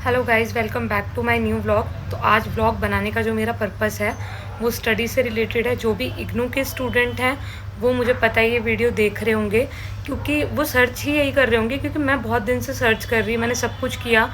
Hello guys, welcome back to my new vlog. तो आज vlog बनाने का जो मेरा पर्पस है वो स्टडी से रिलेटेड है। जो भी इग्नू के स्टूडेंट हैं वो मुझे पता है ये वीडियो देख रहे होंगे, क्योंकि वो सर्च ही यही कर रहे होंगे, क्योंकि मैं बहुत दिन से सर्च कर रही, मैंने सब कुछ किया,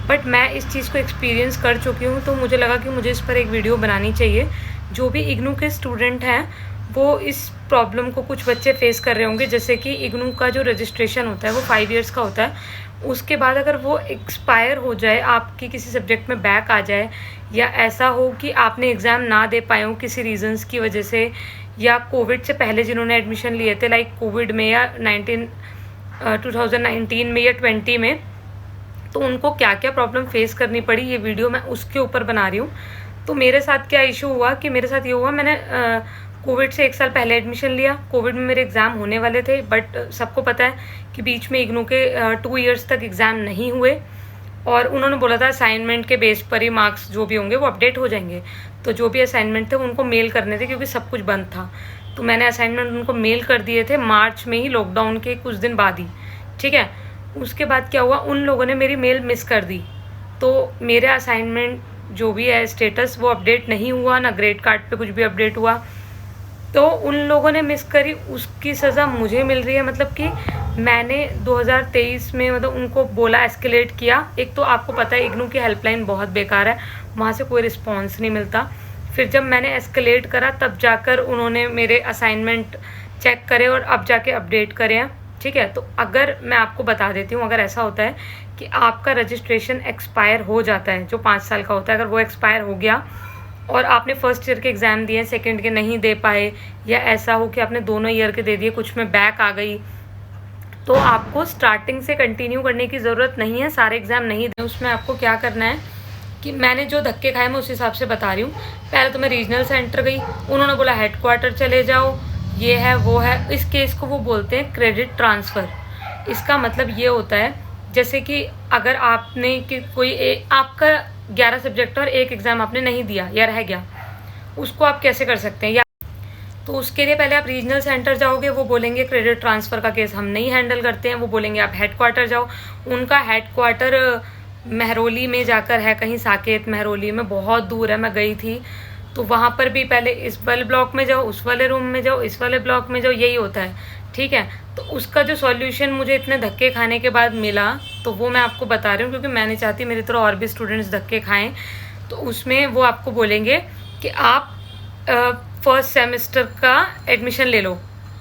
बट मैं इस चीज़ को एक्सपीरियंस कर चुकी हूँ। तो मुझे लगा कि मुझे इस पर एक वीडियो बनानी चाहिए। जो भी इग्नू के स्टूडेंट हैं वो इस प्रॉब्लम को, कुछ बच्चे फेस कर रहे होंगे, जैसे कि इग्नू का जो रजिस्ट्रेशन होता है वो 5 इयर्स का होता है। उसके बाद अगर वो एक्सपायर हो जाए, आपकी किसी सब्जेक्ट में बैक आ जाए, या ऐसा हो कि आपने एग्ज़ाम ना दे पाए हो किसी रीजंस की वजह से, या कोविड से पहले जिन्होंने एडमिशन लिए थे, लाइक कोविड में या 2019 में या 20 में, तो उनको क्या क्या प्रॉब्लम फेस करनी पड़ी, ये वीडियो मैं उसके ऊपर बना रही हूँ। तो मेरे साथ क्या इशू हुआ कि मेरे साथ ये हुआ, मैंने कोविड से 1 साल पहले एडमिशन लिया। कोविड में मेरे एग्ज़ाम होने वाले थे, बट सबको पता है कि बीच में इग्नू के 2 इयर्स तक एग्ज़ाम नहीं हुए, और उन्होंने बोला था असाइनमेंट के बेस पर ही मार्क्स जो भी होंगे वो अपडेट हो जाएंगे। तो जो भी असाइनमेंट थे उनको मेल करने थे, क्योंकि सब कुछ बंद था। तो मैंने असाइनमेंट उनको मेल कर दिए थे मार्च में ही, लॉकडाउन के कुछ दिन बाद ही, ठीक है। उसके बाद क्या हुआ, उन लोगों ने मेरी मेल मिस कर दी, तो मेरे असाइनमेंट जो भी है स्टेटस वो अपडेट नहीं हुआ, ना ग्रेड कार्ड पे कुछ भी अपडेट हुआ। तो उन लोगों ने मिस करी, उसकी सज़ा मुझे मिल रही है। मतलब कि मैंने 2023 में मतलब उनको बोला, एस्केलेट किया। एक तो आपको पता है इग्नू की हेल्पलाइन बहुत बेकार है, वहाँ से कोई रिस्पॉन्स नहीं मिलता। फिर जब मैंने एस्केलेट करा तब जाकर उन्होंने मेरे असाइनमेंट चेक करे और अब जाके अपडेट करे हैं, ठीक है। तो अगर मैं आपको बता देती हूँ, अगर ऐसा होता है कि आपका रजिस्ट्रेशन एक्सपायर हो जाता है, जो 5 साल का होता है, अगर वो एक्सपायर हो गया और आपने फर्स्ट ईयर के एग्ज़ाम दिए, सेकंड के नहीं दे पाए, या ऐसा हो कि आपने दोनों ईयर के दे दिए, कुछ में बैक आ गई, तो आपको स्टार्टिंग से कंटिन्यू करने की ज़रूरत नहीं है। सारे एग्ज़ाम नहीं दें। उसमें आपको क्या करना है कि मैंने जो धक्के खाए मैं उस हिसाब से बता रही हूँ। पहले तो मैं रीजनल सेंटर गई, उन्होंने बोला हेडक्वार्टर चले जाओ, ये है वो है। इस केस को वो बोलते हैं क्रेडिट ट्रांसफ़र। इसका मतलब ये होता है, जैसे कि अगर आपने कि कोई आपका 11 सब्जेक्ट और एक एग्ज़ाम आपने नहीं दिया या रह गया, उसको आप कैसे कर सकते हैं? या तो उसके लिए पहले आप रीजनल सेंटर जाओगे, वो बोलेंगे क्रेडिट ट्रांसफ़र का केस हम नहीं हैंडल करते हैं, वो बोलेंगे आप हेडक्वार्टर जाओ। उनका हेडक्वार्टर महरौली में जाकर है, कहीं साकेत महरौली में, बहुत दूर है। मैं गई थी तो वहाँ पर भी पहले इस वाले ब्लॉक में जाओ, उस वाले रूम में जाओ, इस वाले ब्लॉक में जाओ, यही होता है, ठीक है। तो उसका जो सॉल्यूशन मुझे इतने धक्के खाने के बाद मिला, तो वो मैं आपको बता रही हूँ, क्योंकि मैं नहीं चाहती मेरी तरह और भी स्टूडेंट्स धक्के खाएं। तो उसमें वो आपको बोलेंगे कि आप फर्स्ट सेमेस्टर का एडमिशन ले लो,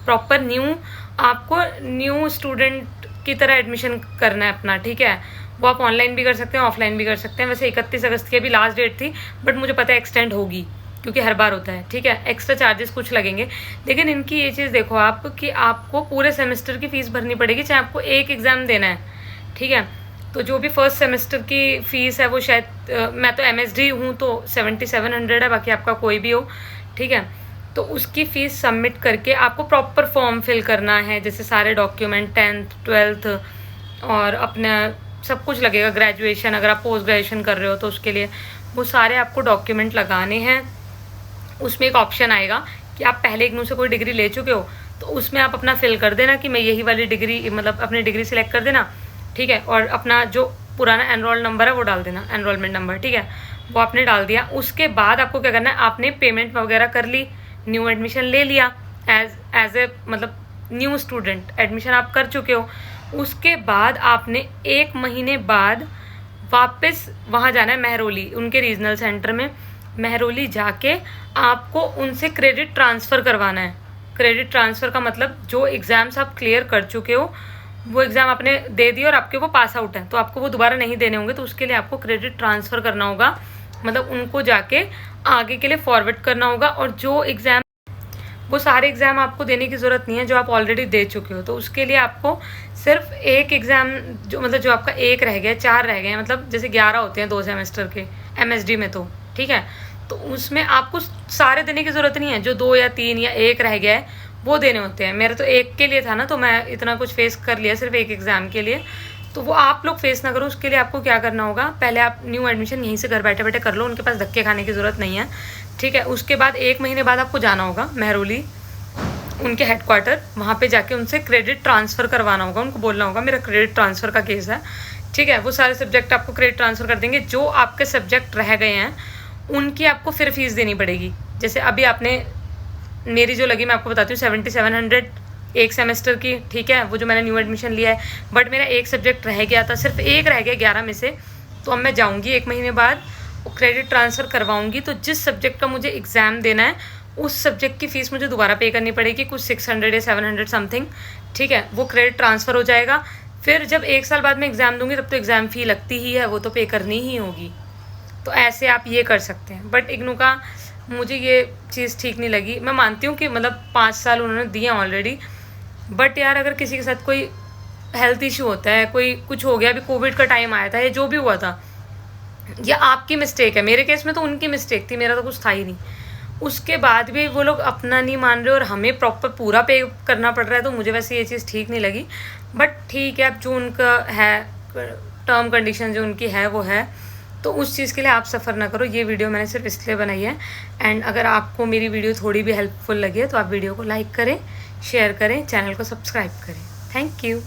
प्रॉपर न्यू, आपको न्यू स्टूडेंट की तरह एडमिशन करना है अपना, ठीक है। वो आप ऑनलाइन भी कर सकते हैं, ऑफलाइन भी कर सकते हैं। वैसे 31 अगस्त की अभी लास्ट डेट थी, बट मुझे पता है एक्सटेंड होगी, क्योंकि हर बार होता है, ठीक है। एक्स्ट्रा चार्जेस कुछ लगेंगे, लेकिन इनकी ये चीज़ देखो आप कि आपको पूरे सेमेस्टर की फ़ीस भरनी पड़ेगी, चाहे आपको एक एग्ज़ाम देना है, ठीक है। तो जो भी फर्स्ट सेमेस्टर की फ़ीस है वो शायद मैं तो MSD हूँ तो 7700 है, बाकी आपका कोई भी हो, ठीक है। तो उसकी फ़ीस सबमिट करके आपको प्रॉपर फॉर्म फिल करना है, जैसे सारे डॉक्यूमेंट, 10th 12th और अपना सब कुछ लगेगा, ग्रेजुएशन, अगर आप पोस्ट ग्रेजुएशन कर रहे हो तो उसके लिए वो सारे आपको डॉक्यूमेंट लगाने हैं। उसमें एक ऑप्शन आएगा कि आप पहले इग्नू से कोई डिग्री ले चुके हो, तो उसमें आप अपना फिल कर देना कि मैं यही वाली डिग्री, मतलब अपनी डिग्री सिलेक्ट कर देना, ठीक है। और अपना जो पुराना एनरोल नंबर है वो डाल देना, एनरोलमेंट नंबर, ठीक है, वो आपने डाल दिया। उसके बाद आपको क्या करना है, आपने पेमेंट वगैरह कर ली, न्यू एडमिशन ले लिया, एज ए मतलब न्यू स्टूडेंट एडमिशन आप कर चुके हो। उसके बाद आपने 1 महीने बाद वापस वहाँ जाना है महरौली, उनके रीजनल सेंटर में महरौली जाके आपको उनसे क्रेडिट ट्रांसफ़र करवाना है। क्रेडिट ट्रांसफ़र का मतलब जो एग्ज़ाम्स आप क्लियर कर चुके हो, वो एग्ज़ाम आपने दे दिए और आपके वो पास आउट हैं, तो आपको वो दोबारा नहीं देने होंगे, तो उसके लिए आपको क्रेडिट ट्रांसफ़र करना होगा, मतलब उनको जाके आगे के लिए फॉरवर्ड करना होगा। और जो एग्ज़ाम, वो सारे एग्ज़ाम आपको देने की ज़रूरत नहीं है जो आप ऑलरेडी दे चुके हो। तो उसके लिए आपको सिर्फ एक एग्ज़ाम, जो मतलब जो आपका एक रह गया, 4 रह गए हैं, मतलब जैसे 11 होते हैं 2 सेमेस्टर के MSD में, तो ठीक है। तो उसमें आपको सारे देने की ज़रूरत नहीं है, जो 2 या 3 या 1 रह गया है वो देने होते हैं। मेरा तो एक के लिए था ना, तो मैं इतना कुछ फेस कर लिया सिर्फ एक एग्ज़ाम के लिए, तो वो आप लोग फेस ना करो। उसके लिए आपको क्या करना होगा, पहले आप न्यू एडमिशन यहीं से घर बैठे बैठे कर लो, उनके पास धक्के खाने की ज़रूरत नहीं है, ठीक है। उसके बाद 1 महीने बाद आपको जाना होगा महरौली, उनके हेडक्वार्टर, वहाँ पे जाके उनसे क्रेडिट ट्रांसफ़र करवाना होगा। उनको बोलना होगा मेरा क्रेडिट ट्रांसफ़र का केस है, ठीक है, वो सारे सब्जेक्ट आपको क्रेडिट ट्रांसफ़र कर देंगे। जो आपके सब्जेक्ट रह गए हैं उनकी आपको फिर फीस देनी पड़ेगी। जैसे अभी आपने मेरी जो लगी मैं आपको बताती हूँ 7700 एक सेमेस्टर की, ठीक है, वो जो मैंने न्यू एडमिशन लिया है। बट मेरा एक सब्जेक्ट रह गया था, सिर्फ एक रह गया 11 में से, तो अब मैं जाऊँगी 1 महीने बाद क्रेडिट ट्रांसफ़र करवाऊँगी। तो जिस सब्जेक्ट का मुझे एग्ज़ाम देना है उस सब्जेक्ट की फ़ीस मुझे दोबारा पे करनी पड़ेगी, कुछ 600 या 700 समथिंग, ठीक है, वो क्रेडिट ट्रांसफ़र हो जाएगा। फिर जब 1 साल बाद में एग्ज़ाम दूँगी तब तो एग्ज़ाम फ़ी लगती ही है, वो तो पे करनी ही होगी। तो ऐसे आप ये कर सकते हैं। बट इग्नू का मुझे ये चीज़ ठीक नहीं लगी। मैं मानती हूँ कि मतलब 5 साल उन्होंने दिए हैं ऑलरेडी, बट यार अगर किसी के साथ कोई हेल्थ इशू होता है, कोई कुछ हो गया, अभी कोविड का टाइम आया था या जो भी हुआ था, या आपकी मिस्टेक है, मेरे केस में तो उनकी मिस्टेक थी, मेरा तो कुछ था ही नहीं, उसके बाद भी वो लोग अपना नहीं मान रहे और हमें प्रॉपर पूरा पे करना पड़ रहा है, तो मुझे वैसे ये चीज़ ठीक नहीं लगी। बट ठीक है, अब जो उनका है टर्म कंडीशन जो उनकी है वो है, तो उस चीज़ के लिए आप सफ़र ना करो। ये वीडियो मैंने सिर्फ इसलिए बनाई है। एंड अगर आपको मेरी वीडियो थोड़ी भी हेल्पफुल लगे तो आप वीडियो को लाइक करें, शेयर करें, चैनल को सब्सक्राइब करें। Thank you.